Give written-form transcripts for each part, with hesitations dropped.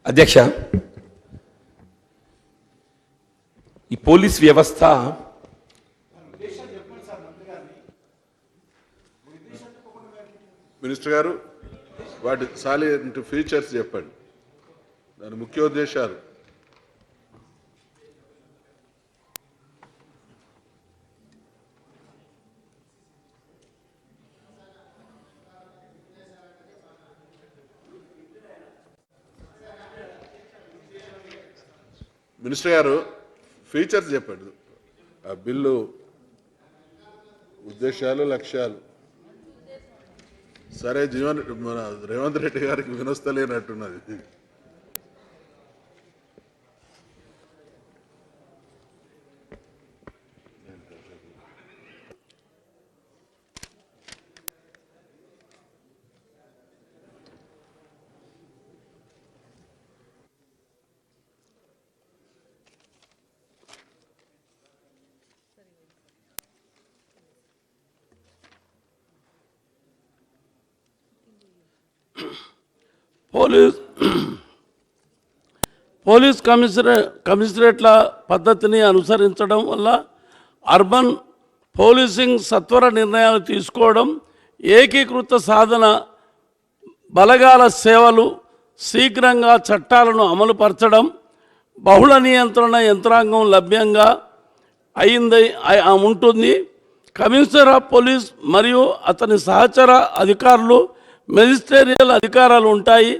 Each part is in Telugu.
అధ్యక్ష, ఈ పోలీస్ వ్యవస్థ మినిస్టర్ గారు వాటి సాలిడ్ ఫీచర్స్ చెప్పండి, దాని ముఖ్యోద్దేశాలు. మినిస్టర్ గారు ఫీచర్స్ చెప్పండి, ఆ బిల్లు ఉద్దేశాలు లక్ష్యాలు. సరే, మన రేవంత్ రెడ్డి గారికి వినొస్తలేనట్టున్నది. పోలీస్ కమిషనరేట్ల పద్ధతిని అనుసరించడం వల్ల అర్బన్ పోలీసింగ్ సత్వర నిర్ణయాలు తీసుకోవడం, ఏకీకృత సాధన బలగాల సేవలు శీఘ్రంగా చట్టాలను అమలుపరచడం, బహుళ నియంత్రణ యంత్రాంగం లభ్యంగా ఉంటుంది. కమిషనర్ ఆఫ్ పోలీస్ మరియు అతని సహచర అధికారులు మెజిస్ట్రేరియల్ అధికారాలు ఉంటాయి.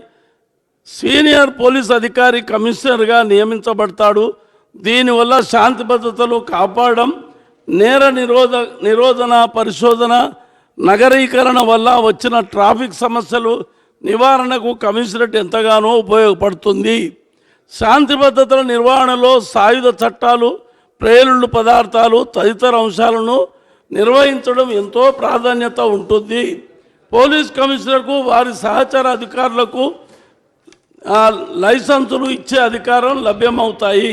సీనియర్ పోలీస్ అధికారి కమిషనర్గా నియమించబడతాడు. దీనివల్ల శాంతి భద్రతలు కాపాడడం, నేర నిరోధన పరిశోధన, నగరీకరణ వల్ల వచ్చిన ట్రాఫిక్ సమస్యలు నివారణకు కమిషనరేట్ ఎంతగానో ఉపయోగపడుతుంది. శాంతి భద్రతల నిర్వహణలో సాయుధ చట్టాలు, ప్రేలుళ్ళు పదార్థాలు తదితర అంశాలను నిర్వహించడం ఎంతో ప్రాధాన్యత ఉంటుంది. పోలీస్ కమిషనర్కు వారి సహచర అధికారులకు లైసెన్సులు ఇచ్చే అధికారం లభ్యమవుతాయి.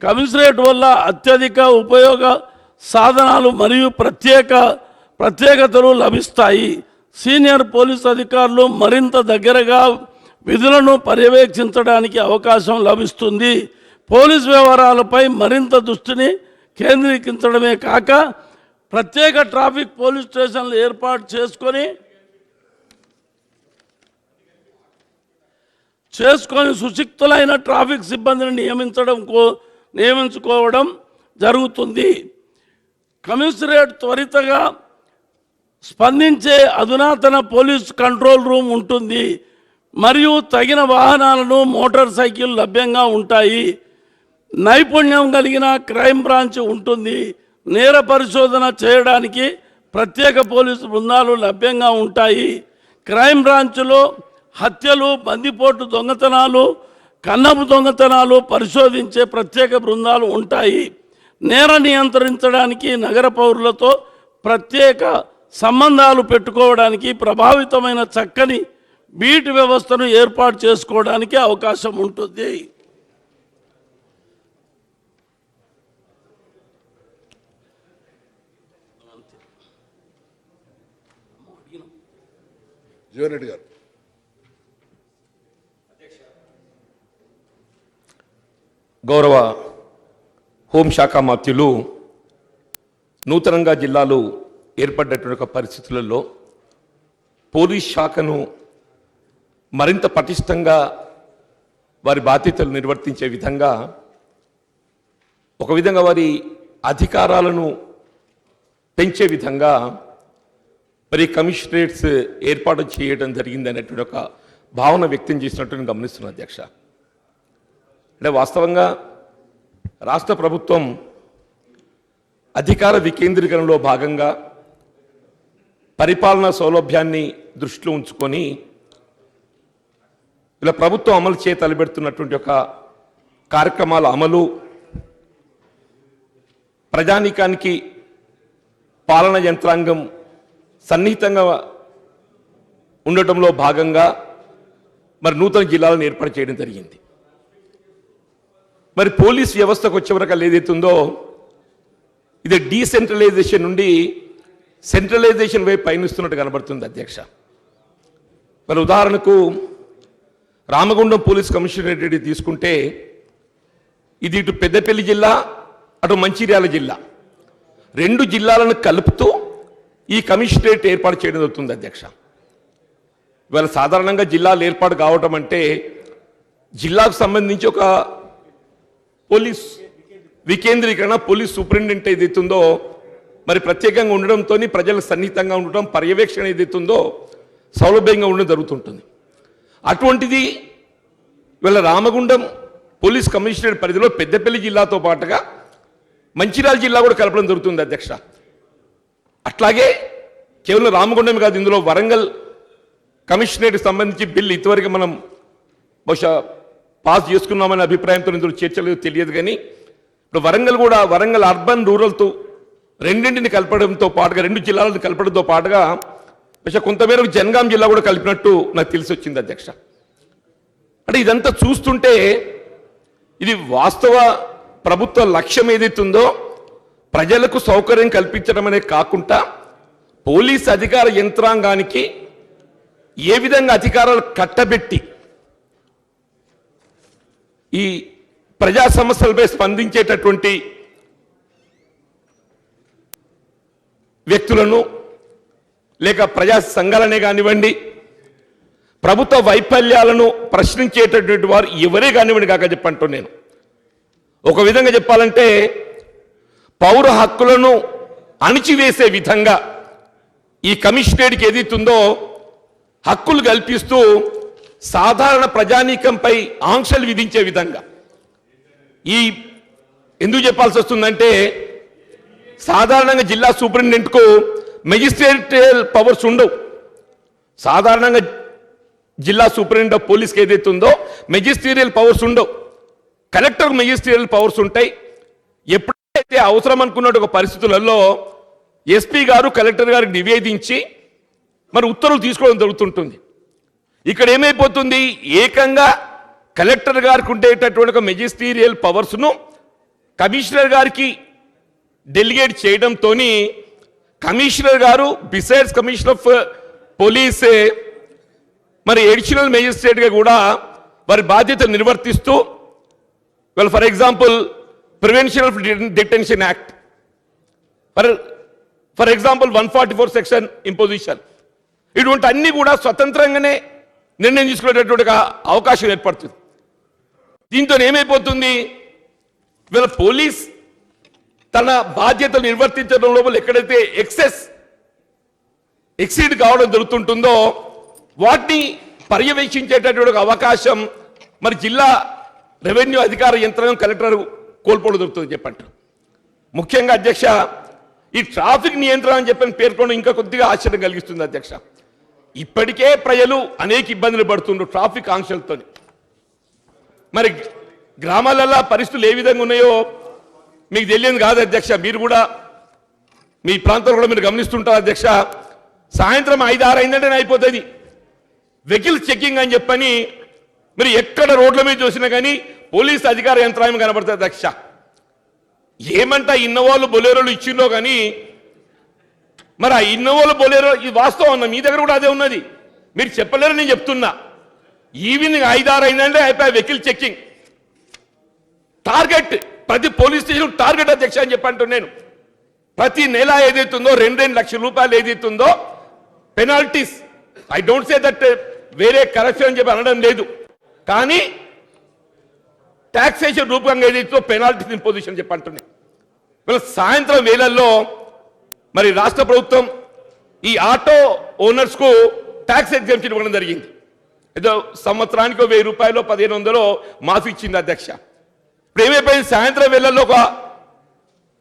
కమిషనరేట్ వల్ల అత్యధిక ఉపయోగ సాధనాలు మరియు ప్రత్యేకతలు లభిస్తాయి. సీనియర్ పోలీస్ అధికారులు మరింత దగ్గరగా విధులను పర్యవేక్షించడానికి అవకాశం లభిస్తుంది. పోలీస్ వ్యవహారాలపై మరింత దృష్టిని కేంద్రీకరించడమే కాక ప్రత్యేక ట్రాఫిక్ పోలీస్ స్టేషన్లు ఏర్పాటు చేసుకొని సుశిక్తులైన ట్రాఫిక్ సిబ్బందిని నియమించుకోవడం జరుగుతుంది. కమిషనరేట్ త్వరితగా స్పందించే అధునాతన పోలీస్ కంట్రోల్ రూమ్ ఉంటుంది మరియు తగిన వాహనాలను మోటార్ సైకిల్ లభ్యంగా ఉంటాయి. నైపుణ్యం కలిగిన క్రైమ్ బ్రాంచ్ ఉంటుంది. నేర పరిశోధన చేయడానికి ప్రత్యేక పోలీసు బృందాలు లభ్యంగా ఉంటాయి. క్రైమ్ బ్రాంచ్లో హత్యలు, బందిపోటు దొంగతనాలు, కన్నపు దొంగతనాలు పరిశోధించే ప్రత్యేక బృందాలు ఉంటాయి. నేర నియంత్రించడానికి నగర పౌరులతో ప్రత్యేక సంబంధాలు పెట్టుకోవడానికి ప్రభావితమైన చక్కని బీట్ వ్యవస్థను ఏర్పాటు చేసుకోవడానికి అవకాశం ఉంటుంది. జీవన్ రెడ్డి గారు. గౌరవ హోంశాఖ మంత్రులు నూతనంగా జిల్లాలు ఏర్పడ్డటువంటి పరిస్థితులలో పోలీస్ శాఖను మరింత పటిష్టంగా వారి బాధ్యతలు నిర్వర్తించే విధంగా ఒక విధంగా వారి అధికారాలను పెంచే విధంగా మరి కమిషనరేట్స్ ఏర్పాటు చేయడం జరిగింది అనేటువంటి ఒక భావన వ్యక్తం చేసినట్టు నేను గమనిస్తున్నాను అధ్యక్ష. అంటే వాస్తవంగా రాష్ట్ర ప్రభుత్వం అధికార వికేంద్రీకరణలో భాగంగా పరిపాలనా సౌలభ్యాన్ని దృష్టిలో ఉంచుకొని ఇలా ప్రభుత్వం అమలు చేయ తలపెడుతున్నటువంటి ఒక కార్యక్రమాల అమలు, ప్రజానీకానికి పాలన యంత్రాంగం సన్నిహితంగా ఉండటంలో భాగంగా మరి నూతన జిల్లాలను ఏర్పాటు చేయడం జరిగింది. మరి పోలీస్ వ్యవస్థకు వచ్చేవరకు ఏదైతుందో ఇది డీసెంట్రలైజేషన్ నుండి సెంట్రలైజేషన్ వైపు పయనిస్తున్నట్టు కనబడుతుంది అధ్యక్ష. మరి ఉదాహరణకు రామగుండం పోలీస్ కమిషనరేట్ తీసుకుంటే ఇది ఇటు పెద్దపల్లి జిల్లా అటు మంచిర్యాల జిల్లా రెండు జిల్లాలను కలుపుతూ ఈ కమిషనరేట్ ఏర్పాటు చేయడం జరుగుతుంది అధ్యక్ష. ఇవాళ సాధారణంగా జిల్లాలు ఏర్పాటు కావటం అంటే జిల్లాకు సంబంధించి ఒక పోలీస్ వికేంద్రీకరణ పోలీస్ సూపరింటెండెంట్ ఏదైతుందో మరి ప్రత్యేకంగా ఉండడంతో ప్రజలకు సన్నిహితంగా ఉండటం పర్యవేక్షణ ఏదైతుందో సౌలభ్యంగా ఉండడం జరుగుతుంటుంది. అటువంటిది ఇవాళ రామగుండం పోలీస్ కమిషనరేట్ పరిధిలో పెద్దపల్లి జిల్లాతో పాటుగా మంచిర్యాల జిల్లా కూడా కలపడం జరుగుతుంది అధ్యక్ష. అట్లాగే కేవలం రామగుండం కాదు, ఇందులో వరంగల్ కమిషనరేట్కి సంబంధించి బిల్ ఇంతవరకు మనం బహుశా పాస్ చేసుకున్నామనే అభిప్రాయంతో ఇందులో చర్చలు తెలియదు. కానీ ఇప్పుడు వరంగల్ అర్బన్ రూరల్తో రెండింటిని కలపడంతో పాటుగా రెండు జిల్లాలను కలపడంతో పాటుగా బహుశా కొంతమేరకు జనగాం జిల్లా కూడా కలిపినట్టు నాకు తెలిసి వచ్చింది అధ్యక్ష. అంటే ఇదంతా చూస్తుంటే ఇది వాస్తవ ప్రభుత్వ లక్ష్యం ఏదైతుందో ప్రజలకు సౌకర్యం కల్పించడం అనేది కాకుండా పోలీస్ అధికార యంత్రాంగానికి ఏ విధంగా అధికారాలు కట్టబెట్టి ఈ ప్రజా సమస్యలపై స్పందించేటటువంటి వ్యక్తులను లేక ప్రజా సంఘాలనే కానివ్వండి, ప్రభుత్వ వైఫల్యాలను ప్రశ్నించేటటువంటి వారు ఎవరే కానివ్వండి కాక చెప్పంటూ నేను ఒక విధంగా చెప్పాలంటే పౌర హక్కులను అణిచివేసే విధంగా ఈ కమిషనరేట్కి ఏదైతుందో హక్కులు కల్పిస్తూ సాధారణ ప్రజానీకంపై ఆంక్షలు విధించే విధంగా ఈ ఎందుకు చెప్పాల్సి వస్తుందంటే సాధారణంగా జిల్లా సూపరింటెండెంట్కు మెజిస్ట్రేరియల్ పవర్స్ ఉండవు. సాధారణంగా జిల్లా సూపరింటెండెంట్ ఆఫ్ పోలీస్కి ఏదైతుందో మెజిస్ట్రేరియల్ పవర్స్ ఉండవు. కలెక్టర్కు మెజిస్ట్రేరియల్ పవర్స్ ఉంటాయి. ఎప్పుడైతే అవసరం అనుకున్న ఒక పరిస్థితులలో ఎస్పీ గారు కలెక్టర్ గారికి నివేదించి మరి ఉత్తర్వులు తీసుకోవడం జరుగుతుంటుంది. ఇక్కడ ఏమైపోతుంది, ఏకంగా కలెక్టర్ గారికి ఉండేటటువంటి ఒక మెజిస్ట్రేరియల్ పవర్స్ను కమిషనర్ గారికి డెలిగేట్ చేయడంతో కమిషనర్ గారు బిసైడ్స్ కమిషనర్ ఆఫ్ పోలీస్ మరి అడిషనల్ మెజిస్ట్రేట్గా కూడా వారి బాధ్యతలు నిర్వర్తిస్తూ for example prevention of detention act, for example 144 section imposition, ఇటువంటి అన్ని కూడా స్వతంత్రంగానే నిర్ణయం తీసుకునేటటువంటి అవకాశం ఏర్పడుతుంది. దీంతో ఏమైపోతుంది, వీళ్ళ పోలీస్ తన బాధ్యతలు నిర్వర్తించడం లోపల ఎక్కడైతే ఎక్సీడ్ కావడం జరుగుతుంటుందో వాటిని పర్యవేక్షించేటటువంటి అవకాశం మరి జిల్లా రెవెన్యూ అధికార యంత్రాంగం కలెక్టర్ కోల్పోవడం జరుగుతుంది చెప్పంటారు. ముఖ్యంగా అధ్యక్ష ఈ ట్రాఫిక్ నియంత్రణ అని చెప్పని పేర్కొనడం ఇంకా కొద్దిగా ఆశ్చర్యం కలిగిస్తుంది అధ్యక్ష. ఇప్పటికే ప్రజలు అనేక ఇబ్బందులు పడుతుండ్రు ట్రాఫిక్ ఆంక్షలతో. మరి గ్రామాలలో పరిస్థితులు ఏ విధంగా ఉన్నాయో మీకు తెలియదు కాదు అధ్యక్ష. మీరు కూడా మీ ప్రాంతంలో కూడా మీరు గమనిస్తుంటారు అధ్యక్ష. సాయంత్రం 5-6 అయిందంటేనే అయిపోతుంది వెహికల్ చెకింగ్ అని చెప్పని మీరు ఎక్కడ రోడ్ల మీద చూసినా కానీ పోలీస్ అధికార యంత్రాంగం కనబడుతుంది అధ్యక్ష. ఏమంటా ఇన్నోవాలు బొలేరోలు ఇచ్చిందో కానీ మరి ఆ ఇన్నోవాలు బొలేరో ఇది వాస్తవం అన్న మీ దగ్గర కూడా అదే ఉన్నది. మీరు చెప్పలేరు, నేను చెప్తున్నా. ఈవినింగ్ 5-6 అయిందంటే అయిపోయి వెహికల్ చెకింగ్ టార్గెట్ ప్రతి పోలీస్ స్టేషన్ టార్గెట్ అధ్యక్ష అని చెప్పంటూ నేను ప్రతి నెల ఏదైతుందో 2 లక్షల రూపాయలు ఏదైతుందో penalties. I don't say that వేరే కరప్షన్ అని చెప్పి అనడం లేదు, కానీ టాక్సేషన్ రూపంగా ఏదైతుందో పెనాల్టీస్ ఇంపోజిషన్ చెప్పంటున్నాయి. సాయంత్రం వేళల్లో మరి రాష్ట్ర ప్రభుత్వం ఈ ఆటో ఓనర్స్ కు ట్యాక్స్ ఎగ్జామ్షన్ ఇవ్వడం జరిగింది. ఏదో సంవత్సరానికి 1000 రూపాయలు 1500 మాఫీ ఇచ్చింది అధ్యక్ష. ఇప్పుడు ఏమైపోయింది, సాయంత్రం వేళల్లో ఒక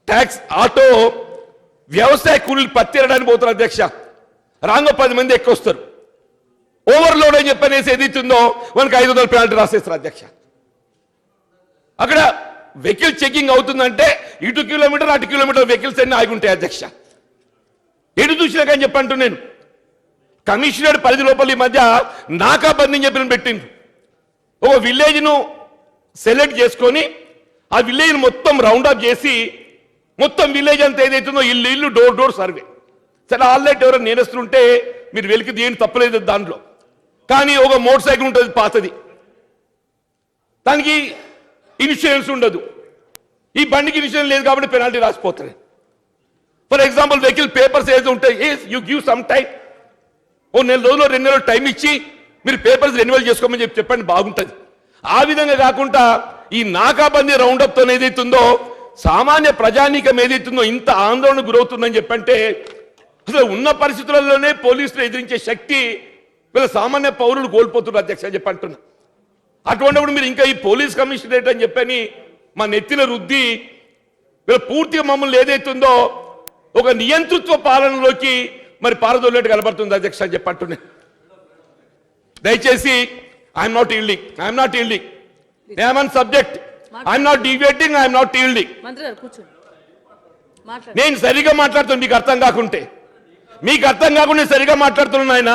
ట్యాక్స్ ఆటో వ్యవసాయ కూలీలు పత్తిరడానికి పోతారు అధ్యక్ష. రాంగో 10 మంది ఎక్కువస్తారు. ఓవర్లోడ్ అని చెప్పనేసి ఏదైతుందో మనకి 500 పెనాల్టీ రాసేస్తారు అధ్యక్ష. అక్కడ వెహికల్ చెకింగ్ అవుతుందంటే ఇటు కిలోమీటర్ అటు కిలోమీటర్ వెహికల్స్ అన్ని ఆగి ఉంటాయి అధ్యక్ష. ఎటు చూసినా కానీ చెప్పంటూ నేను కమిషనర్ పరిధి లోపల ఈ మధ్య నాకాబందీ అని చెప్పి పెట్టింది. ఒక విలేజ్ను సెలెక్ట్ చేసుకొని ఆ విలేజ్ మొత్తం రౌండప్ చేసి మొత్తం విలేజ్ అంతా ఏదైతుందో ఇల్లు డోర్ సర్వే. సరే ఆల్రెడీ ఎవరైనా నేరస్తుంటే మీరు వెలికి దేని తప్పలేదు దాంట్లో, కానీ ఒక మోటార్ సైకిల్ ఉంటుంది పాతది దానికి ఇన్సూరెన్స్ ఉండదు. ఈ బండికి ఇన్సూరెన్స్ లేదు కాబట్టి పెనాల్టీ రాసిపోతుంది. ఫర్ ఎగ్జాంపుల్ వెహికల్ పేపర్స్ ఏదో ఉంటాయి, యూ గివ్ సమ్ టైం, ఓ నెల రోజులు 2 నెలలు టైం ఇచ్చి మీరు పేపర్స్ రెన్యువల్ చేసుకోమని చెప్పండి, బాగుంటుంది. ఆ విధంగా కాకుండా ఈ నాకాబందీ రౌండప్తో ఏదైతుందో సామాన్య ప్రజానీకం ఏదైతుందో ఇంత ఆందోళన గురవుతుందని చెప్పంటే అసలు ఉన్న పరిస్థితులలోనే పోలీసులు ఎదిరించే శక్తి వీళ్ళ సామాన్య పౌరులు కోల్పోతున్నారు అధ్యక్ష చెప్పంటున్నా. అటువంటిప్పుడు మీరు ఇంకా ఈ పోలీస్ కమిషనరేట్ అని చెప్పని మా నెత్తిన రుద్ది వీళ్ళ పూర్తిగా మమ్మల్ని ఏదైతుందో ఒక నియంతృత్వ పాలనలోకి మరి పారదోలేట్టు కనబడుతుంది అధ్యక్ష అని చెప్పంటున్నా. దయచేసి I'm not yielding, I'm on subject, I'm not deviating, I'm not yielding. నేను సరిగా మాట్లాడుతున్నా, మీకు అర్థం కాకుంటే సరిగా మాట్లాడుతున్నాను ఆయన.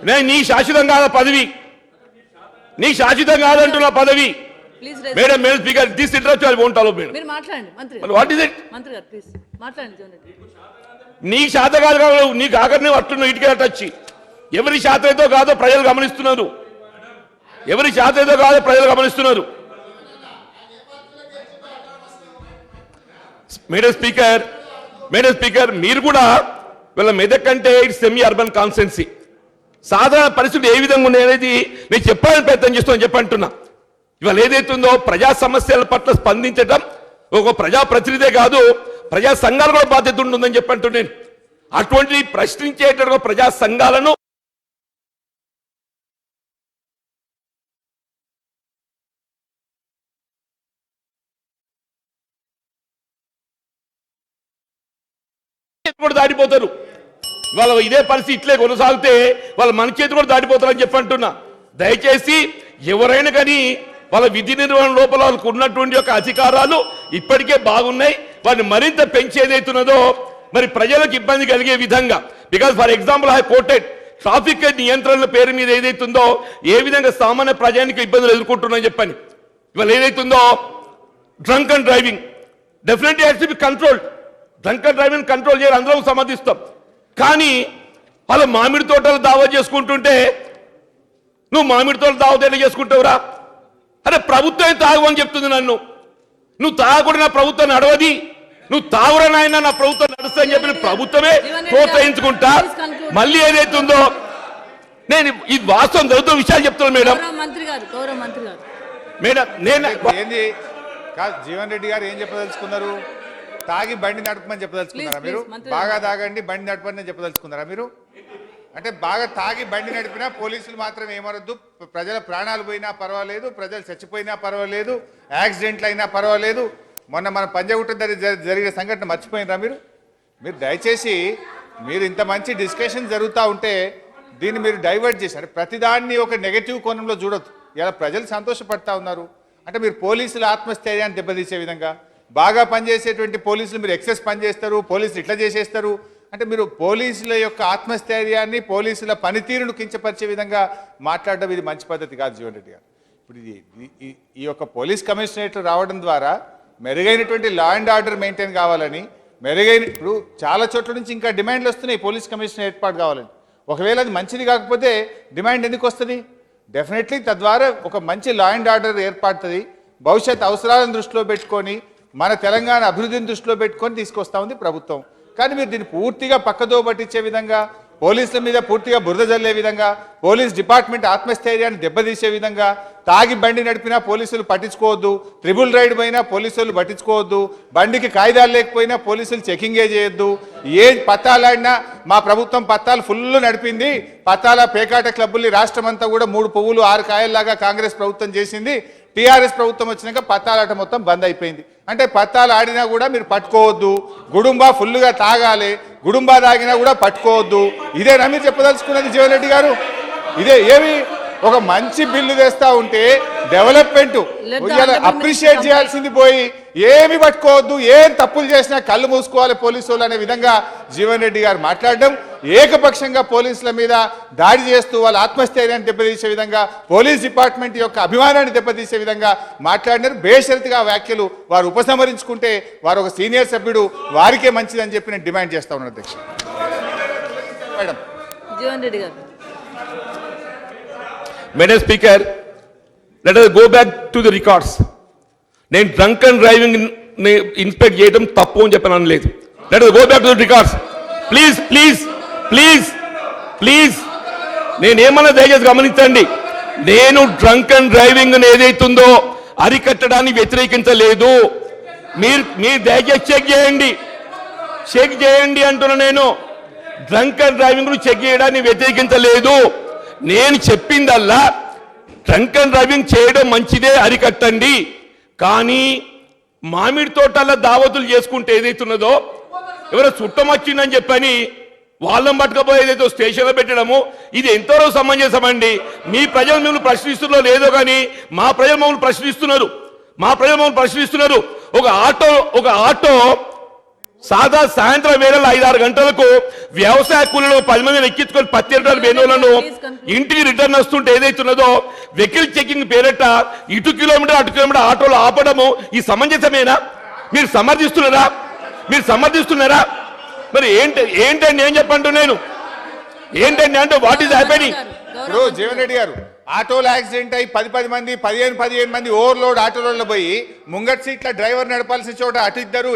నేను నీ శాశ్వతం కాదా పదవి, నీ శాశ్వతం కాదంటున్నా పదవి. Madam speaker this interruption won't allow madam. What is it? నీ శాత కాదు, నీకు ఆఖరిని అట్లున్నావు ఇటుకే వచ్చి. ఎవరి శాత ఏదో కాదో ప్రజలు గమనిస్తున్నారు, ఎవరి శాత ఏదో కాదో ప్రజలు గమనిస్తున్నారు. మేడం స్పీకర్ మీరు కూడా వీళ్ళ మెదక్ అంటే ఇట్స్ సెమీ అర్బన్ కాన్స్టెన్సీ. సాధారణ పరిస్థితులు ఏ విధంగా ఉన్నాయనేది నేను చెప్పాలని ప్రయత్నం చేస్తాను చెప్పంటున్నా. ఇవాళ ఏదైతుందో ప్రజా సమస్యల పట్ల స్పందించడం ఒక ప్రజాప్రతినిధే కాదు, ప్రజా సంఘాలు కూడా బాధ్యత ఉంటుందని చెప్పంటున్నాను. అటువంటి ప్రశ్నించేట ప్రజా సంఘాలను కూడా దాటిపోతారు. వాళ్ళ ఇదే పరిస్థితి ఇట్లే కొనసాగితే వాళ్ళ మన చేతి కూడా దాటిపోతారని చెప్పంటున్నా. దయచేసి ఎవరైనా కానీ వాళ్ళ విధి నిర్వహణ లోపల వాళ్ళకు ఉన్నటువంటి యొక్క అధికారాలు ఇప్పటికే బాగున్నాయి, వాటిని మరింత పెంచేదైతున్నదో మరి ప్రజలకు ఇబ్బంది కలిగే విధంగా. Because for example I quoted traffic నియంత్రణల పేరు మీద ఏదైతుందో ఏ విధంగా సామాన్య ప్రజానికి ఇబ్బందులు ఎదుర్కొంటున్నాయని చెప్పని. ఇవాళ ఏదైతుందో drunk and driving definitely has to be controlled. Drunk and driving control చేయాలి, అందరం సమర్థిస్తాం. కానీ వాళ్ళ మామిడి తోటలు దావా చేసుకుంటుంటే నువ్వు మామిడి తోటలు దావా ఎట్లా చేసుకుంటావురా? అరే ప్రభుత్వం తాగమని చెప్తుంది నన్ను, నువ్వు తాగకూడదు, నా ప్రభుత్వం నడవది, నువ్వు తాగురా నాయన నా ప్రభుత్వం నడుస్తా అని చెప్పిన ప్రభుత్వమే ప్రోత్సహించుకుంటా. మళ్ళీ ఏదైతుందో నేను ఇది వాస్తవం చదువుతూ విషయాలు చెప్తున్నాను మేడం. మేడం నేను ఏంది కాదు, జీవన్ రెడ్డి గారు ఏం చెప్పదలుచుకున్నారు? తాగి బండి నడపమని చెప్పదలుచుకున్నారా మీరు? బాగా తాగండి బండి నడపని చెప్పదలుచుకున్నారా మీరు? అంటే బాగా తాగి బండి నడిపినా పోలీసులు మాత్రం ఏమనొద్దు, ప్రజల ప్రాణాలు పోయినా పర్వాలేదు, ప్రజలు చచ్చిపోయినా పర్వాలేదు, యాక్సిడెంట్లు అయినా పర్వాలేదు. మొన్న మన పంజగుట్ట జరిగిన సంఘటన మర్చిపోయినరా మీరు? మీరు దయచేసి మీరు ఇంత మంచి డిస్కషన్ జరుగుతూ ఉంటే దీన్ని మీరు డైవర్ట్ చేశారు. ప్రతిదాన్ని ఒక నెగటివ్ కోణంలో చూడొద్దు. ఇలా ప్రజలు సంతోషపడతా ఉన్నారు అంటే మీరు పోలీసుల ఆత్మస్థైర్యాన్ని దెబ్బతీసే విధంగా, బాగా పనిచేసేటువంటి పోలీసులు మీరు ఎక్సెస్ పనిచేస్తారు, పోలీసులు ఇట్లా చేసేస్తారు అంటే మీరు పోలీసుల యొక్క ఆత్మస్థైర్యాన్ని, పోలీసుల పనితీరును కించపరిచే విధంగా మాట్లాడడం ఇది మంచి పద్ధతి కాదు జీవన్ రెడ్డి గారు. ఇప్పుడు ఈ యొక్క పోలీస్ కమిషనరేట్ రావడం ద్వారా మెరుగైనటువంటి లా అండ్ ఆర్డర్ మెయింటైన్ కావాలని, ఇప్పుడు చాలా చోట్ల నుంచి ఇంకా డిమాండ్లు వస్తున్నాయి పోలీస్ కమిషనర్ ఏర్పాటు కావాలని. ఒకవేళ అది మంచిది కాకపోతే డిమాండ్ ఎందుకు వస్తుంది? డెఫినెట్లీ తద్వారా ఒక మంచి లా అండ్ ఆర్డర్ ఏర్పడుతుంది. భవిష్యత్ అవసరాలను దృష్టిలో పెట్టుకొని మన తెలంగాణ అభివృద్ధిని దృష్టిలో పెట్టుకొని తీసుకొస్తా ఉంది ప్రభుత్వం. కానీ మీరు దీన్ని పూర్తిగా పక్కదో పట్టించే విధంగా, పోలీసుల మీద పూర్తిగా బురద జల్లే విధంగా, పోలీస్ డిపార్ట్మెంట్ ఆత్మస్థైర్యాన్ని దెబ్బతీసే విధంగా, తాగి బండి నడిపినా పోలీసులు పట్టించుకోవద్దు, ట్రిబుల్ రైడ్ పోయినా పోలీసులు పట్టించుకోవద్దు, బండికి కాయిదాలు లేకపోయినా పోలీసులు చెకింగే చేయొద్దు, ఏ పత్తాలాడినా మా ప్రభుత్వం పత్తాలు ఫుల్ నడిపింది, పత్తాల పేకాట క్లబ్బుల్ని రాష్ట్రం అంతా కూడా 3 పువ్వులు 6 కాయల్లాగా కాంగ్రెస్ ప్రభుత్వం చేసింది. టీఆర్ఎస్ ప్రభుత్వం వచ్చినాక పత్తాలాట మొత్తం బంద్ అయిపోయింది. అంటే పత్తాలు ఆడినా కూడా మీరు పట్టుకోవద్దు, గుడుంబా ఫుల్గా తాగాలి, గుడుంబా తాగినా కూడా పట్టుకోవద్దు. ఇదేనా మీరు చెప్పదలుచుకున్నది జీవన్ రెడ్డి గారు? ఇదే ఏమి ఒక మంచి బిల్లు తెస్తా ఉంటే డెవలప్మెంట్ అప్రిషియేట్ చేయాల్సింది పోయి ఏమి పట్టుకోవద్దు, ఏం తప్పులు చేసినా కళ్ళు మూసుకోవాలి పోలీసులు అనే విధంగా జీవన్ రెడ్డి గారు మాట్లాడడం, ఏకపక్షంగా పోలీసుల మీద దాడి చేస్తూ వాళ్ళ ఆత్మస్థైర్యాన్ని దెబ్బతీసే విధంగా, పోలీస్ డిపార్ట్మెంట్ యొక్క అభిమానాన్ని దెబ్బతీసే విధంగా మాట్లాడినారు. బేషరతుగా వ్యాఖ్యలు వారు ఉపసంహరించుకుంటే వారు ఒక సీనియర్ సభ్యుడు, వారికే మంచిదని చెప్పి నేను డిమాండ్ చేస్తా ఉన్నాను అధ్యక్ష. Madam speaker, let us go back to the records. నేను డ్రంక్ అండ్ డ్రైవింగ్ ఇన్స్పెక్ట్ చేయడం తప్పు అని చెప్పని అనలేదు. Let us go back to the records. Please please please please నేనేమన్నా దయచేసి గమనించండి. నేను డ్రంక్ అండ్ డ్రైవింగ్ ఏదైతుందో అరికట్టడాన్ని వ్యతిరేకించలేదు. మీరు దయచేసి చెక్ చేయండి అంటున్నా. నేను డ్రంక్ అండ్ డ్రైవింగ్ చెక్ చేయడాన్ని వ్యతిరేకించలేదు. నేను చెప్పిందల్లా డ్రంక్ అండ్ డ్రైవింగ్ చేయడం మంచిదే, అరికట్టండి. కానీ మామిడి తోటల్లో దావతులు చేసుకుంటే ఏదైతున్నదో ఎవరో చుట్టం వచ్చిందని చెప్పని వాళ్ళని పట్టుకపోయి ఏదైతే స్టేషన్లో పెట్టడము ఇది ఎంతవరకు సమంజసమండి? మీ ప్రజలు మిమ్మల్ని ప్రశ్నిస్తున్నారో లేదో కానీ మా ప్రజలు మమ్మల్ని ప్రశ్నిస్తున్నారు. ఒక ఆటో సాయంత్రం వేళ 5-6 గంటలకు వ్యవసాయ కూలీలో 10 మందిని ఎక్కించుకొని 10 బెనులను ఇంటికి రిటర్న్ వస్తుంటే ఏదైతున్నదో వెహికల్ చెకింగ్ పేరట ఇటు కిలోమీటర్ అటు కిలోమీటర్ ఆటోలు ఆపడము ఈ సమంజసమేనా? మీరు సమర్థిస్తున్నారా? మరి ఏంటండి ఏం చెప్పంటు నేను ఏంటండి అంటే వాట్ ఈస్ హ్యాపెనింగ్? ఇప్పుడు జీవన్ రెడ్డి గారు ఆటోలో యాక్సిడెంట్ అయ్యి 10 మంది 15 మంది ఓవర్లోడ్ ఆటోలలో పోయి ముంగట్ సీట్ల డ్రైవర్ నడపాల్సిన చోట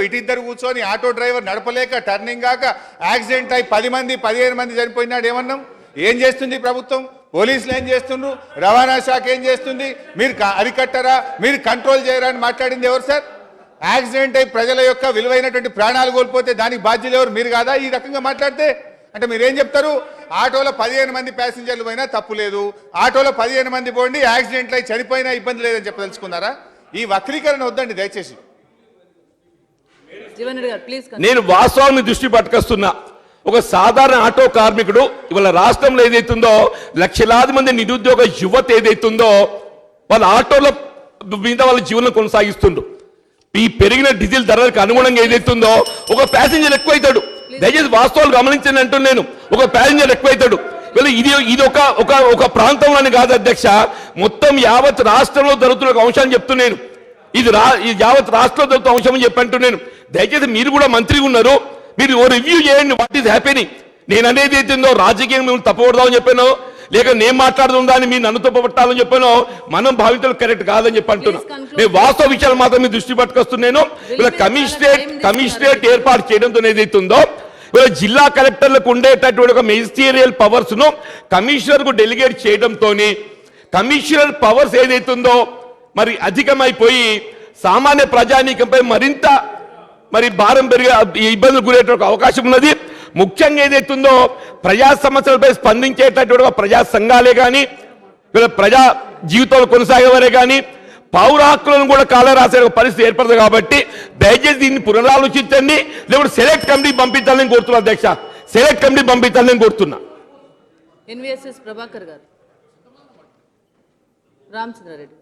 ఇటు ఇద్దరు కూర్చొని ఆటో డ్రైవర్ నడపలేక టర్నింగ్ కాక యాక్సిడెంట్ అయ్యి 10 మంది 15 మంది చనిపోయినాడు. ఏమన్నాం? ఏం చేస్తుంది ప్రభుత్వం? పోలీసులు ఏం చేస్తుండ్రు? రవాణా శాఖ ఏం చేస్తుంది? మీరు అరికట్టరా, మీరు కంట్రోల్ చేయరా అని మాట్లాడింది ఎవరు సార్? యాక్సిడెంట్ అయి ప్రజల యొక్క విలువైనటువంటి ప్రాణాలు కోల్పోతే దానికి బాధ్యులు ఎవరు? మీరు కాదా? ఈ రకంగా మాట్లాడితే అంటే మీరేం చెప్తారు? ఆటోలో 15 మంది ప్యాసింజర్లు పోయినా తప్పు లేదు, ఆటోలో 15 మంది పోండి యాక్సిడెంట్లు అయి చనిపోయినా ఇబ్బంది లేదని చెప్పదలుచుకున్నారా? ఈ వక్రీకరణ వద్దండి దయచేసి. నేను వాస్తవాన్ని దృష్టి పట్టుకొస్తున్నా. ఒక సాధారణ ఆటో కార్మికుడు ఇవాళ రాష్ట్రంలో ఏదైతుందో లక్షలాది మంది నిరుద్యోగ యువత ఏదైతుందో వాళ్ళ ఆటోల మీద వాళ్ళ జీవనం కొనసాగిస్తుండ్రు. ఈ పెరిగిన డీజిల్ ధరలకు అనుగుణంగా ఏదైతుందో ఒక ప్యాసింజర్ ఎక్కువైతాడు. దయచేసి వాస్తవాలు గమనించండి అంటున్నాను. నేను ఒక ప్యాసింజర్ ఎక్కువైతాడు. ఇది ఒక ప్రాంతంలోని కాదు అధ్యక్ష, మొత్తం యావత్ రాష్ట్రంలో జరుగుతున్న ఒక అంశాన్ని చెప్తున్నాను. ఇది యావత్ రాష్ట్రంలో జరుగుతున్న అంశం అని చెప్పంటున్నాను. దయచేసి మీరు కూడా మంత్రిగా ఉన్నారు, మీరు ఓ రివ్యూ చేయండి వాట్ ఈస్ హ్యాపెనింగ్. నేను అనేది ఏందో రాజకీయం మిమ్మల్ని తప్పకూడదామని చెప్పాను, లేక నేను మాట్లాడుతుందా అని మీరు నన్ను తప్పబట్టాలని చెప్పాను. మనం భావించడం కరెక్ట్ కాదని చెప్పి అంటున్నా. నేను వాస్తవ విషయాలు మాత్రం మీ దృష్టి పట్టుకొస్తున్నాను. ఇలా కమిషనరేట్ ఏర్పాటు చేయడంతో ఏదైతుందో ఇలా జిల్లా కలెక్టర్లకు ఉండేటటువంటి ఒక మెజిస్టీరియల్ పవర్స్ ను కమిషనర్ కు డెలిగేట్ చేయడంతో కమిషనర్ పవర్స్ ఏదైతుందో మరి అధికమైపోయి సామాన్య ప్రజానీకంపై మరింత భారం పెరిగే ఇబ్బందులు గురేటువంటి అవకాశం ఉన్నది. ముఖ్యంగా ఏదైతుందో ప్రజా సమస్యలపై స్పందించేటటువంటి ప్రజా సంఘాలే కానీ ప్రజా జీవితాలు కొనసాగేవారే కానీ పౌర హక్కులను కూడా కాల రాసే పరిస్థితి ఏర్పడదు. కాబట్టి దయచేసి దీన్ని పునరాలోచించండి, లేకపోతే సెలెక్ట్ కమిటీ పంపించాలని కోరుతున్నా అధ్యక్ష. సెలెక్ట్ కమిటీ పంపించాలని కోరుతున్నా. ఎన్విఎస్ఎస్ ప్రభాకర్ గారు, రామచంద్రారెడ్డి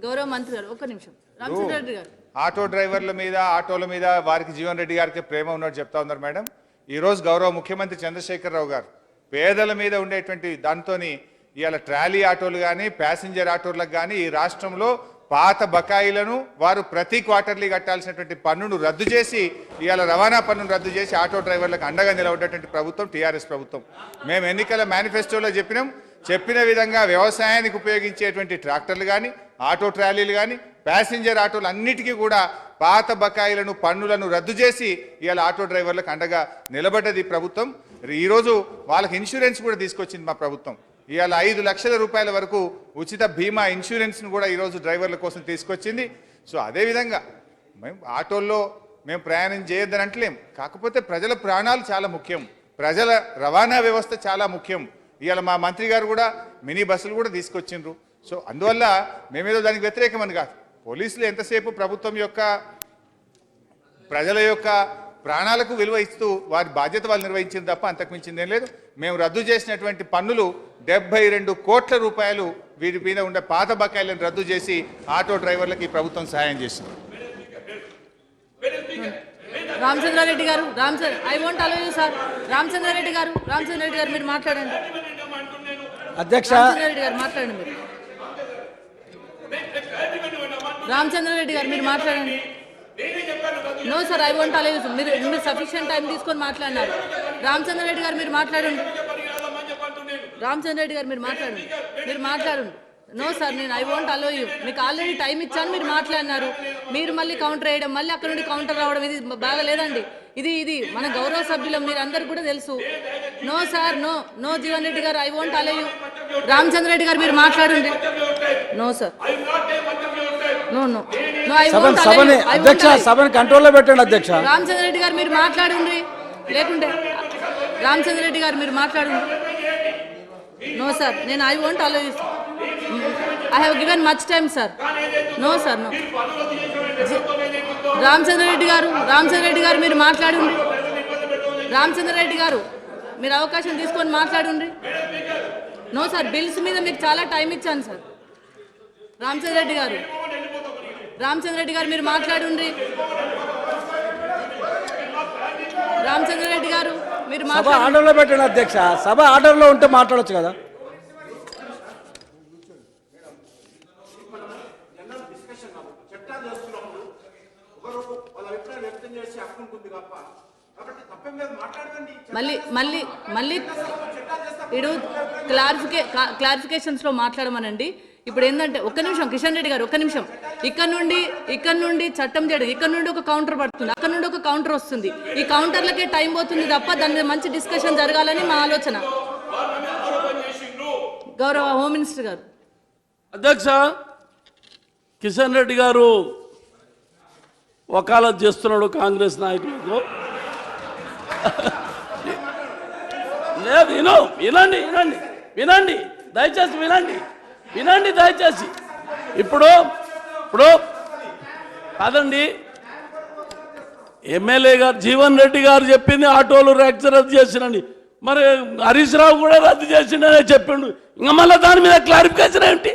గౌరవ మంత్రి గారు ఒక్క నిమిషం. రామచంద్రారెడ్డి గారు ఆటో డ్రైవర్ల మీద ఆటోల మీద వారికి జీవన్ రెడ్డి గారికి ప్రేమ ఉన్నట్టు చెప్తా ఉన్నారు మేడం. ఈరోజు గౌరవ ముఖ్యమంత్రి చంద్రశేఖరరావు గారు పేదల మీద ఉండేటువంటి దాంతోని ఇవాళ ట్రాలీ ఆటోలు కానీ ప్యాసింజర్ ఆటోలకు కానీ ఈ రాష్ట్రంలో పాత బకాయిలను వారు ప్రతి క్వార్టర్లీ కట్టాల్సినటువంటి పన్నును రద్దు చేసి ఇవాళ రవాణా పన్నును రద్దు చేసి ఆటో డ్రైవర్లకు అండగా నిలబడేటువంటి ప్రభుత్వం టీఆర్ఎస్ ప్రభుత్వం. మేము ఎన్నికల మేనిఫెస్టోలో చెప్పిన విధంగా వ్యవసాయానికి ఉపయోగించేటువంటి ట్రాక్టర్లు కానీ ఆటో ట్రాలీలు కానీ ప్యాసింజర్ ఆటోలు అన్నిటికీ కూడా పాత బకాయిలను పన్నులను రద్దు చేసి ఇవాళ ఆటో డ్రైవర్లకు అండగా నిలబడ్డది ప్రభుత్వం. ఈరోజు వాళ్ళకి ఇన్సూరెన్స్ కూడా తీసుకొచ్చింది మా ప్రభుత్వం. ఇవాళ 5 లక్షల రూపాయల వరకు ఉచిత బీమా ఇన్సూరెన్స్ను కూడా ఈరోజు డ్రైవర్ల కోసం తీసుకొచ్చింది. సో అదేవిధంగా మేము ఆటోల్లో మేము ప్రయాణం చేయొద్దని అంటలేం, కాకపోతే ప్రజల ప్రాణాలు చాలా ముఖ్యం, ప్రజల రవాణా వ్యవస్థ చాలా ముఖ్యం. ఇవాళ మా మంత్రి గారు కూడా మినీ బస్సులు కూడా తీసుకొచ్చిండ్రు. సో అందువల్ల మేమేదో దానికి వ్యతిరేకమని కాదు. పోలీసులు ఎంతసేపు ప్రభుత్వం యొక్క ప్రజల యొక్క ప్రాణాలకు విలువ ఇస్తూ వారి బాధ్యత వాళ్ళు నిర్వహించింది తప్ప అంతకుమించిందేం లేదు. మేము రద్దు చేసినటువంటి పన్నులు 72 కోట్ల రూపాయలు వీరి మీద ఉండే పాత బకాయిలను రద్దు చేసి ఆటో డ్రైవర్లకు ఈ ప్రభుత్వం సహాయం చేసింది. రామచంద్రారెడ్డి గారు, I want allow you sir. Ramachandra Reddy గారు మీరు మాట్లాడండి. అధ్యక్ష రామచంద్రారెడ్డి గారు మాట్లాడండి. మీరు రామచంద్రారెడ్డి గారు మీరు మాట్లాడండి. No sir, I want allow you. మీరు సఫిషియెంట్ టైం తీసుకొని మాట్లాడినారు. రామచంద్రారెడ్డి గారు మీరు మాట్లాడండి. రామచంద్ర రెడ్డి గారు మీరు మాట్లాడండి నో సార్ నేను ఐ వాంట్ అలో యూ మీకు ఆల్రెడీ టైం ఇచ్చాను మీరు మాట్లాడినారు మీరు మళ్ళీ కౌంటర్ వేయడం మళ్ళీ అక్కడ నుండి కౌంటర్ రావడం ఇది బాగా లేదండి ఇది మన గౌరవ సభ్యులం మీరు అందరు కూడా తెలుసు no sir no Jeevan Reddy గారు I want allow you Ramachandra Reddy గారు మీరు మాట్లాడండి no sir no I want సభని అధ్యక్ష సభని కంట్రోల్లో పెట్టండి అధ్యక్ష. రామచంద్ర రెడ్డి గారు మీరు మాట్లాడండి లేకుంటే రామచంద్ర రెడ్డి గారు మీరు మాట్లాడండి నో సార్ నేను I want allow you I have given much time sir no sir no Ramachandra Reddy గారు మీరు మాట్లాడండి రామచంద్ర రెడ్డి గారు మీరు అవకాశం తీసుకొని మాట్లాడండి నో సార్ బిల్స్ మీద మీకు చాలా టైం ఇచ్చాను సార్ రామచంద్ర రెడ్డి గారు మీరు మాట్లాడండి రామచంద్ర రెడ్డి గారు మీరు సభ మాట్లాడండి ఆర్డర్లో పెట్టండి అధ్యక్ష. సభ ఆర్డర్లో ఉంటే మాట్లాడొచ్చు కదా. మళ్ళీ ఇడు క్లారిఫికేషన్స్లో మాట్లాడమనండి. ఇప్పుడు ఏంటంటే ఒక్క నిమిషం కిషన్ రెడ్డి గారు ఒక్క నిమిషం ఇక్కడ నుండి చట్టం చేయడం ఇక్కడ నుండి ఒక కౌంటర్ పడుతుంది అక్కడ నుండి ఒక కౌంటర్ వస్తుంది ఈ కౌంటర్లకే టైం పోతుంది తప్ప దాని మీద మంచి డిస్కషన్ జరగాలని మా ఆలోచన. గౌరవ హోమ్ మినిస్టర్ గారు. అధ్యక్ష కిషన్ రెడ్డి గారు వకాలత్ చేస్తున్నాడు కాంగ్రెస్ నాయకులకు. లేదు వినండి దయచేసి వినండి దయచేసి. ఇప్పుడు కాదండి ఎమ్మెల్యే గారు జీవన్ రెడ్డి గారు చెప్పింది ఆటోలు ర్యాక్స్ రద్దు చేసినండి మరి హరీష్ రావు కూడా రద్దు చేసిండనే చెప్పిండు. ఇంకా మళ్ళీ దాని మీద క్లారిఫికేషన్ ఏంటి?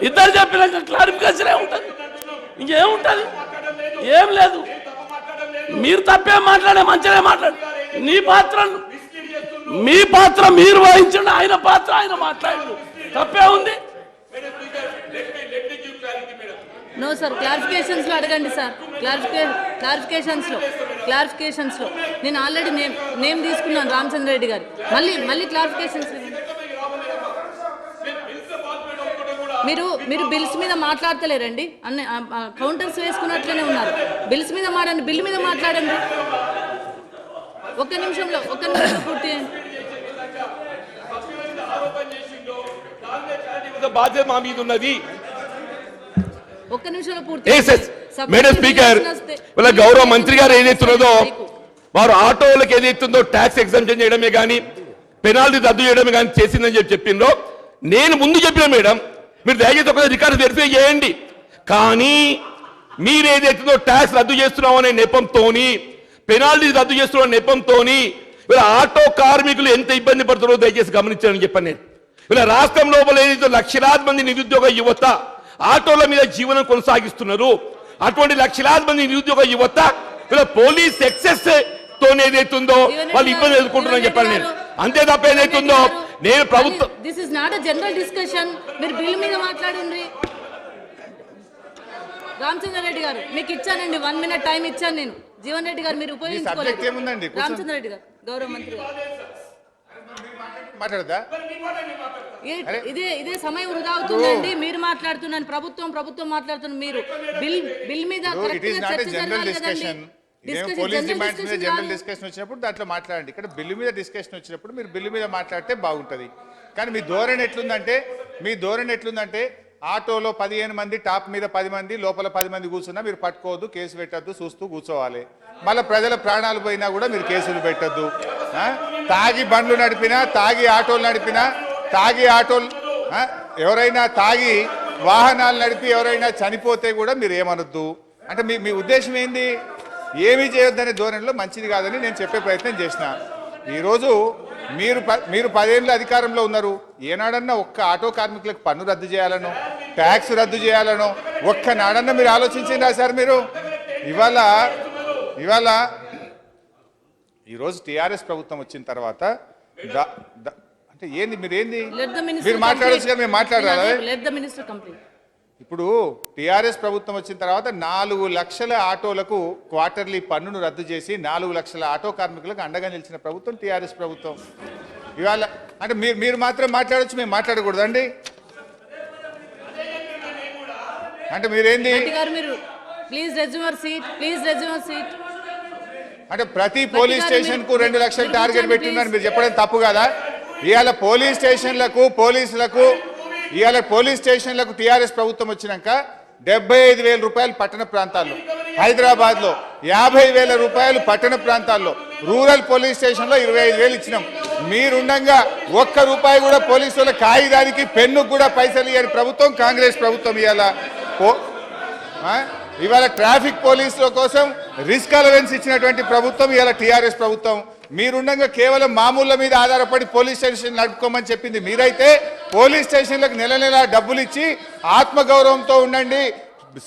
ఇద్దరు చెప్పినాక క్లారిఫికేషన్ ఏముంటుంది? ఇంకేముంటుంది? ఏం లేదు. మీరు తప్పే మాట్లాడే మంచిగా మాట్లాడు. మీ పాత్ర మీరు వహించండి ఆయన పాత్ర ఆయన మాట్లాడు తప్పే ఉంది. నో సార్ క్లారిఫికేషన్స్ లో అడగండి సార్ క్లారిఫికేషన్స్ లో నేను ఆల్రెడీ నేమ్ తీసుకున్నాను రామచంద్ర రెడ్డి గారు మళ్ళీ క్లారిఫికేషన్స్ మీరు బిల్స్ మీద మాట్లాడతలేరండి అన్ని కౌంటర్స్ వేసుకున్నట్లనే ఉన్నారు. బిల్స్ మీద బిల్ మీద మాట్లాడండి. ఒక్క నిమిషంలో పూర్తి బాధ్యత మా మీద ఉన్నది. ఒక్క నిమిషంలో పూర్తి మేడం స్పీకర్ వాళ్ళ గౌరవ మంత్రి గారు ఏదైతున్నదో వారు ఆటోలకు ఏదైతుందో ట్యాక్స్ ఎగ్జామ్షన్ చేయడమే కానీ పెనాల్టీ రద్దు చేయడమే కానీ చేసిందని చెప్పిందో నేను ముందు చెప్పిన మేడం మీరు దయచేసి ఒక రికార్డు వెరిఫై చేయండి. కానీ మీరు ఏదైతుందో ట్యాక్స్ రద్దు చేస్తున్నాం అనే నెపంతోని పెనాల్టీ రద్దు చేస్తున్న నెపంతోని ఇలా ఆటో కార్మికులు ఎంత ఇబ్బంది పడుతున్నారో దయచేసి గమనించాలని చెప్పాను నేను. ఇలా రాష్ట్రం లోపల ఏదైతే లక్షలాది మంది నిరుద్యోగ యువత ఆటోల మీద జీవనం కొనసాగిస్తున్నారు. అటువంటి లక్షలాది మంది నిరుద్యోగ యువత ఇలా పోలీస్ ఎక్సెస్ తోనే ఏదైతుందో వాళ్ళు ఇబ్బంది ఎదుర్కొంటున్నారని చెప్పాను నేను. అంతే తప్ప ఏదైతుందో నేను ప్రభుత్వం this is not a general discussion. మీరు బిల్ మీద మాట్లాడండి. రామచంద్ర రెడ్డి గారు మీకు ఇచ్చానండి 1 minute టైం ఇచ్చాను నేను. జీవన్ రెడ్డి గారు మీరు ఉపయోగించుకోలేదు. రామచంద్ర రెడ్డి గారు గౌరవ మంత్రి గారు మాట్లాడదా ఇదే సమయం వృధా అవుతుందండి. మీరు మాట్లాడుతున్నాను ప్రభుత్వం మాట్లాడుతున్నారు. మీరు బిల్ మీద జనరల్ డిస్కషన్ వచ్చినప్పుడు దాంట్లో మాట్లాడండి. ఇక్కడ బిల్లు మీద డిస్కషన్ వచ్చినప్పుడు మీరు బిల్లు మీద మాట్లాడితే బాగుంటుంది. కానీ మీ ధోరణి ఎట్లుందంటే ఆటోలో 15 మంది టాప్ మీద 10 మంది లోపల 10 మంది కూర్చున్నా మీరు పట్టుకోవద్దు, కేసు పెట్టద్దు, చూస్తూ కూర్చోవాలి. మళ్ళీ ప్రజల ప్రాణాలు పోయినా కూడా మీరు కేసులు పెట్టద్దు. తాగి బండ్లు నడిపినా తాగి ఆటోలు నడిపినా ఎవరైనా తాగి వాహనాలు నడిపి ఎవరైనా చనిపోతే కూడా మీరు ఏమనొద్దు. అంటే మీ ఉద్దేశం ఏంది? ఏమీ చేయొద్దనే ధోరణిలో మంచిది కాదని నేను చెప్పే ప్రయత్నం చేసిన. ఈరోజు మీరు 10 ఏళ్ళు అధికారంలో ఉన్నారు. ఏనాడన్నా ఒక్క ఆటో కార్మికులకు పన్ను రద్దు చేయాలనో ట్యాక్స్ రద్దు చేయాలనో ఒక్కనాడన్నా మీరు ఆలోచించిందా సార్? మీరు ఇవాళ ఈరోజు టీఆర్ఎస్ ప్రభుత్వం వచ్చిన తర్వాత అంటే ఏంది మీరు మాట్లాడచ్చు కదా, మేము మాట్లాడాలి. ఇప్పుడు టీఆర్ఎస్ ప్రభుత్వం వచ్చిన తర్వాత 4 లక్షల ఆటోలకు క్వార్టర్లీ పన్నును రద్దు చేసి 4 లక్షల ఆటో కార్మికులకు అండగా నిలిచిన ప్రభుత్వం టీఆర్ఎస్ ప్రభుత్వం. ఇవాళ అంటే మీరు మాత్రం మాట్లాడొచ్చు, మేము మాట్లాడకూడదండి? అంటే మీరేంది రెడ్డి గారు మీరు please resume your seat, please resume your seat. అంటే ప్రతి పోలీస్ గారు స్టేషన్ కు మీరు 2 లక్షలు మీరు టార్గెట్ కూర్చోండి పెట్టిందని ప్లీజ్. మీరు చెప్పడం తప్పు కదా? ఇవాళ పోలీస్ స్టేషన్లకు టీఆర్ఎస్ ప్రభుత్వం వచ్చినాక 75,000 రూపాయలు పట్టణ ప్రాంతాల్లో, హైదరాబాద్ లో 50,000 రూపాయలు పట్టణ ప్రాంతాల్లో, రూరల్ పోలీస్ స్టేషన్ లో 25,000 ఇచ్చినాం. మీరుండగా ఒక్క రూపాయి కూడా పోలీసుల కాగితానికి పెన్నుకు కూడా పైసలు ఇవ్వని ప్రభుత్వం కాంగ్రెస్ ప్రభుత్వం. ఇవాళ ట్రాఫిక్ పోలీసుల కోసం రిస్క్ అలవెన్స్ ఇచ్చినటువంటి ప్రభుత్వం ఇవాళ టీఆర్ఎస్ ప్రభుత్వం. మీరుండగా కేవలం మామూళ్ళ మీద ఆధారపడి పోలీస్ స్టేషన్ నడుపుకోమని చెప్పింది మీరైతే, పోలీస్ స్టేషన్లకు నెల నెల డబ్బులు ఇచ్చి ఆత్మగౌరవంతో ఉండండి,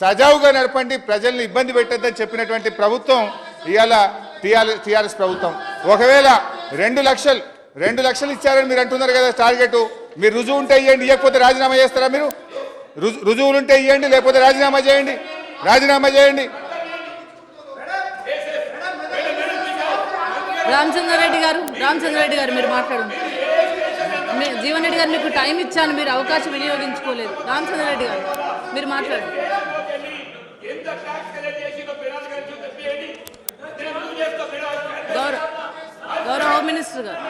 సజావుగా నడపండి, ప్రజల్ని ఇబ్బంది పెట్టద్దని చెప్పినటువంటి ప్రభుత్వం ఇవాళ టీఆర్ఎస్ ప్రభుత్వం. ఒకవేళ 2 లక్షలు ఇచ్చారని మీరు అంటున్నారు కదా టార్గెట్, మీరు రుజువు ఉంటే ఇవ్వండి, ఇవ్వకపోతే రాజీనామా చేస్తారా? మీరు రుజువులు ఉంటే ఇవ్వండి, లేకపోతే రాజీనామా చేయండి. రామచంద్రారెడ్డి గారు మీరు మాట్లాడండి. జీవన్ రెడ్డి గారు మీకు టైం ఇచ్చాను, మీరు అవకాశం వినియోగించుకోలేదు. రామచంద్రారెడ్డి గారు మీరు మాట్లాడండి. గౌరవ హోమ్ మినిస్టర్ గారు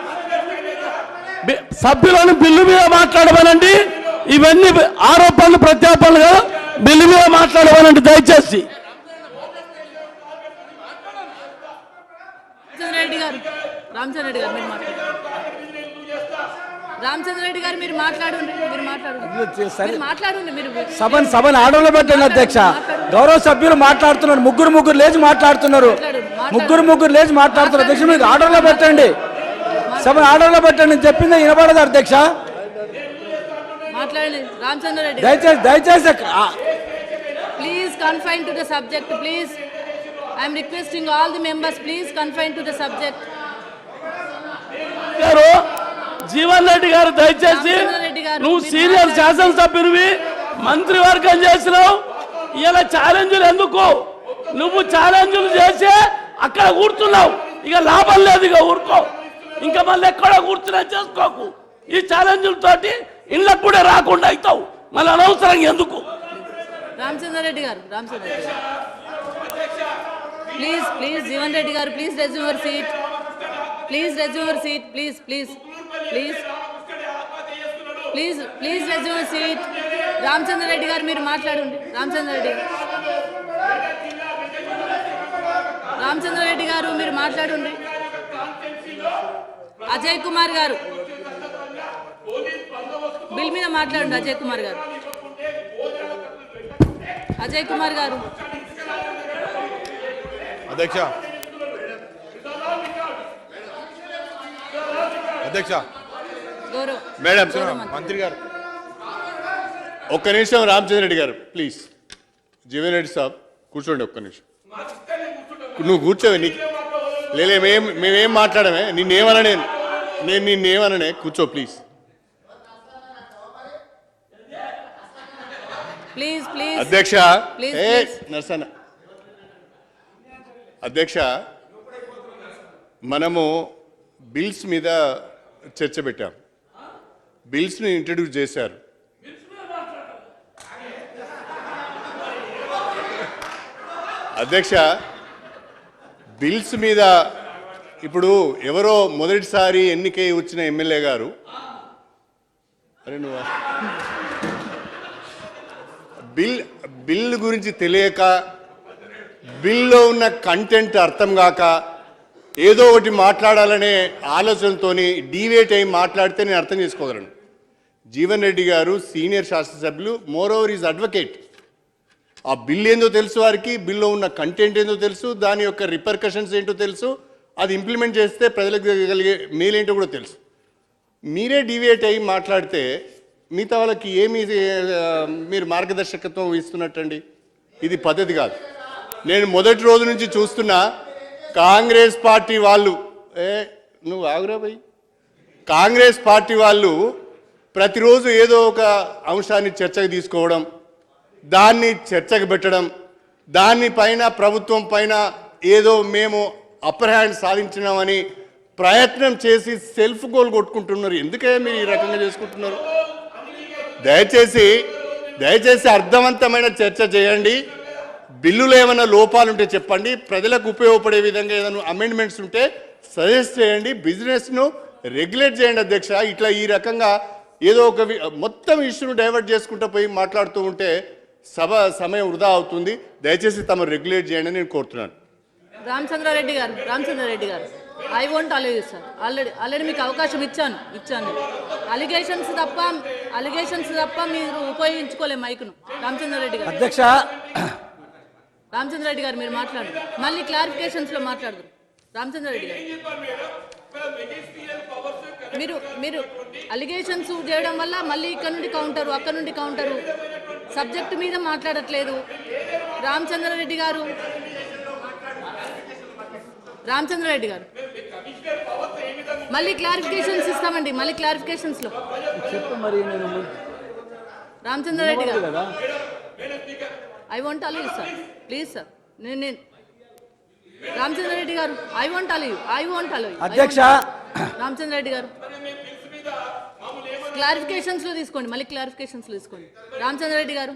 సభ్యులను బిల్లు మీద మాట్లాడమనండి. ఇవన్నీ ఆరోపణలు ప్రత్యాపనలుగా బిల్లు మీద మాట్లాడమనండి దయచేసి. రామచంద్రారెడ్డి గారు మీరు మాట్లాడండి. రామచంద్రారెడ్డి గారు మీరు మాట్లాడండి. సభను ఆర్డర్లో పెట్టండి అధ్యక్ష. గౌరవ సభ్యులు మాట్లాడుతున్నారు, ముగ్గురు లేచి మాట్లాడుతున్నారు. ముగ్గురు లేచి మాట్లాడుతున్నారు అధ్యక్ష. మీరు ఆర్డర్లో పెట్టండి, సభను ఆర్డర్లో పెట్టండి. నేను చెప్పింది వినపడదు అధ్యక్ష. మాట్లాడండి రామచంద్రారెడ్డి. దయచేసి please confine to the subject please. I'm requesting all the members please confine to the subject. Jeevan Reddy గారు దయచేసి, నువ్వు సీనియర్ శాసనసభ్యునివి, మంత్రివర్గం చేసినావు, ఇలా ఛాలెంజ్లు ఎందుకు? నువ్వు ఛాలెంజ్లు చేసి అక్కడ కూర్చున్నావు, ఇక లాభం లేదు, ఇక ఊరుకో. ఇంకా మళ్ళీ ఎక్కడ కూర్చున్నా చేసుకోకు. ఈ ఛాలెంజ్లతోటి ఇళ్ళకు కూడా రాకుండా అవుతావు, మళ్ళీ అనవసరంగా ఎందుకు? రామచంద్రారెడ్డి గారు ప్లీజ్ జీవన్ రెడ్డి గారు please resume your seat, please resume your seat, please resume your seat. Ramachandra Reddy గారు మీరు మాట్లాడండి. రామచంద్రారెడ్డి గారు మీరు మాట్లాడండి. అజయ్ కుమార్ గారు బిల్ మీద మాట్లాడండి. అజయ్ కుమార్ గారు అధ్యక్ష గౌరవ్ మేడం, మంత్రి గారు ఒక్క నిమిషం. రామచంద్ర రెడ్డి గారు ప్లీజ్. జీవన్ రెడ్డి సాబ్ కూర్చోండి ఒక్క నిమిషం. నువ్వు కూర్చోవే. నీకు మేమేం మాట్లాడమే, నిన్నేమననే కూర్చో ప్లీజ్. అధ్యక్ష నర్సన్న, అధ్యక్ష మనము బిల్స్ మీద చర్చ పెట్టాం, బిల్స్ని ఇంట్రడ్యూస్ చేశారు. అధ్యక్ష బిల్స్ మీద ఇప్పుడు ఎవరో మొదటిసారి ఎన్నికై వచ్చిన ఎమ్మెల్యే గారు, అరే నువ్వు బిల్ గురించి తెలియక, బిల్లో ఉన్న కంటెంట్ అర్థం కాక ఏదో ఒకటి మాట్లాడాలనే ఆలోచనతో డీవేట్ అయి మాట్లాడితే నేను అర్థం చేసుకోగలను. జీవన్ రెడ్డి గారు సీనియర్ శాసనసభ్యులు, మోర్ ఓవర్ ఈజ్ అడ్వకేట్. ఆ బిల్ ఏందో తెలుసు వారికి, బిల్లో ఉన్న కంటెంట్ ఏందో తెలుసు, దాని యొక్క రిపర్కషన్స్ ఏంటో తెలుసు, అది ఇంప్లిమెంట్ చేస్తే ప్రజలకు కలిగే మేలేంటో కూడా తెలుసు. మీరే డీవియేట్ అయ్యి మాట్లాడితే మిగతా వాళ్ళకి ఏమి మీరు మార్గదర్శకత్వం ఇస్తున్నట్టండి? ఇది పద్ధతి కాదు. నేను మొదటి రోజు నుంచి చూస్తున్నా కాంగ్రెస్ పార్టీ వాళ్ళు, నువ్వు ఆగురా భయ్, కాంగ్రెస్ పార్టీ వాళ్ళు ప్రతిరోజు ఏదో ఒక అంశాన్ని చర్చకు తీసుకోవడం, దాన్ని చర్చకు పెట్టడం, దానిపైన ప్రభుత్వం పైన ఏదో మేము అప్పర్ హ్యాండ్ సాధించినామని ప్రయత్నం చేసి సెల్ఫ్ గోల్ కొట్టుకుంటున్నారు. ఎందుకే మీరు ఈ రకంగా చేసుకుంటున్నారు? దయచేసి అర్థవంతమైన చర్చ చేయండి. బిల్లులో ఏమైనా లోపాలు ఉంటే చెప్పండి. ప్రజలకు ఉపయోగపడే విధంగా ఏదైనా అమెండ్మెంట్స్ ఉంటే సజెస్ట్ చేయండి. బిజినెస్ను రెగ్యులేట్ చేయండి అధ్యక్ష. ఇట్లా ఈ రకంగా ఏదో ఒక మొత్తం ఇష్యూను డైవర్ట్ చేసుకుంటూ పోయి మాట్లాడుతూ ఉంటే సభ సమయం వృధా అవుతుంది. దయచేసి తమ రెగ్యులేట్ చేయండి అని నేను కోరుతున్నాను. రామచంద్రారెడ్డి గారు I won't allow you sir. Already మీకు అవకాశం ఇచ్చాను. అలిగేషన్స్ తప్ప మీరు ఉపయోగించుకోలే మైకును. రామచంద్రారెడ్డి గారు అధ్యక్ష మీరు మాట్లాడు. మళ్ళీ క్లారిఫికేషన్స్ లో మాట్లాడదు. రామచంద్రారెడ్డి గారు మీరు అలిగేషన్స్ చేయడం వల్ల మళ్ళీ ఇక్కడ నుండి కౌంటరు, అక్కడ నుండి కౌంటరు, సబ్జెక్ట్ మీద మాట్లాడట్లేదు. రామచంద్రారెడ్డి గారు మళ్ళీ క్లారిఫికేషన్స్ ఇస్తామండి. మళ్ళీ క్లారిఫికేషన్స్ లో మరి నేను రామచంద్రారెడ్డి గారు I want allow you sir. Please sir. నేను రామచంద్రారెడ్డి గారు ఐ వాంట్ అలౌ యూ. అధ్యక్ష రామచంద్రారెడ్డి గారు క్లారిఫికేషన్స్ లో తీసుకోండి. మళ్ళీ క్లారిఫికేషన్స్ లో తీసుకోండి. రామచంద్రారెడ్డి గారు